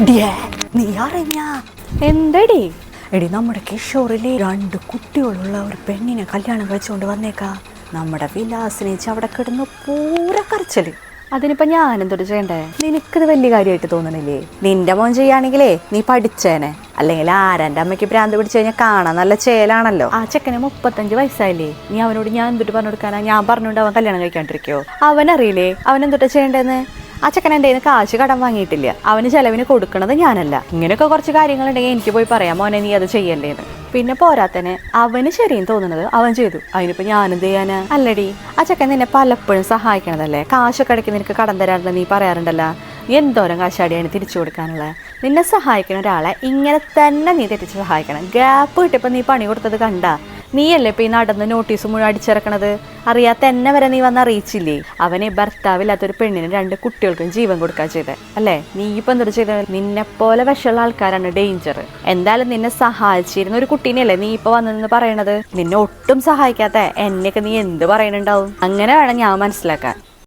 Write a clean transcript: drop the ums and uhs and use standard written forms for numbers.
നീ അറിഞ്ഞ എന്തടി? എടി നമ്മുടെ കിഷോറിലെ 2 കുട്ടികളുള്ള ഒരു പെണ്ണിനെ കല്യാണം കഴിച്ചുകൊണ്ട് വന്നേക്കാ. നമ്മുടെ വിലാസിനെ അവിടെ കിടന്ന് പൂര കരച്ചല്. അതിനിപ്പോ ഞാനെന്തോട് ചെയ്യണ്ടേ? നിനക്കിത് വലിയ കാര്യമായിട്ട് തോന്നണില്ലേ? നിന്റെ മോൻ ചെയ്യാണെങ്കിലേ നീ പഠിച്ചേനെ. അല്ലെങ്കിൽ ആരാൻ്റെ അമ്മയ്ക്ക് ഭ്രാന്ത് പിടിച്ചു കഴിഞ്ഞാൽ കാണാൻ നല്ല ചേലാണല്ലോ. ആ ചെക്കന് 35 വയസ്സായില്ലേ? നീ അവനോട് ഞാൻ എന്തിട്ട് പറഞ്ഞു കൊടുക്കാനാ? ഞാൻ പറഞ്ഞോണ്ട് അവൻ കല്യാണം കഴിക്കാണ്ടിരിക്കോ? അവനറിയില്ലേ അവൻ എന്തൊട്ടാ ചെയ്യേണ്ടതെന്ന്? ആ ചെക്കൻ എൻ്റെ കയ്യിൽ കാശ് കടം വാങ്ങിയിട്ടില്ല. അവന് ചെലവിന് കൊടുക്കണത് ഞാനല്ല. ഇങ്ങനെയൊക്കെ കുറച്ച് കാര്യങ്ങളുണ്ടെങ്കിൽ എനിക്ക് പോയി പറയാം, മോനെ നീ അത് ചെയ്യല്ലേന്ന്. പിന്നെ പോരാത്തന്നെ അവന് ശരിയും തോന്നുന്നത് അവൻ ചെയ്തു. അതിനിപ്പോ ഞാനെന്ത് ചെയ്യാനാ? അല്ലടി, ആ ചെക്കൻ നിന്നെ പലപ്പോഴും സഹായിക്കണതല്ലേ? കാശൊക്കെ ഇടയ്ക്ക് നിനക്ക് കടം തരാറുണ്ട് നീ പറയാറുണ്ടല്ലോ. നീ എന്തോരം കാശാടിയാണ് തിരിച്ചു കൊടുക്കാനുള്ളത്? നിന്നെ സഹായിക്കുന്ന ഒരാളെ ഇങ്ങനെ തന്നെ നീ തെറ്റിച്ച് സഹായിക്കണം. ഗ്യാപ്പ് കിട്ടിയപ്പോൾ നീ പണി കൊടുത്തത് കണ്ടാ? നീയല്ലേ ഇപ്പം ഈ നടന്ന് നോട്ടീസ് മുഴുവൻ അടിച്ചിറക്കണത്? അറിയാത്ത എന്നെ വരെ നീ വന്ന് അറിയിച്ചില്ലേ? അവനെ ഭർത്താവില്ലാത്തൊരു പെണ്ണിന് 2 കുട്ടികൾക്കും ജീവൻ കൊടുക്കുക ചെയ്തേ അല്ലേ? നീ ഇപ്പം എന്തൊരു ചെയ്തത്? നിന്നെപ്പോലെ വിഷമുള്ള ആൾക്കാരാണ് ഡേഞ്ചർ. എന്തായാലും നിന്നെ സഹായിച്ചിരുന്ന ഒരു കുട്ടീനെയല്ലേ നീ ഇപ്പൊ വന്നതെന്ന് പറയണത്? നിന്നെ ഒട്ടും സഹായിക്കാത്ത എന്നെയൊക്കെ നീ എന്ത് പറയണുണ്ടാവും? അങ്ങനെ വേണം ഞാൻ മനസ്സിലാക്കാൻ.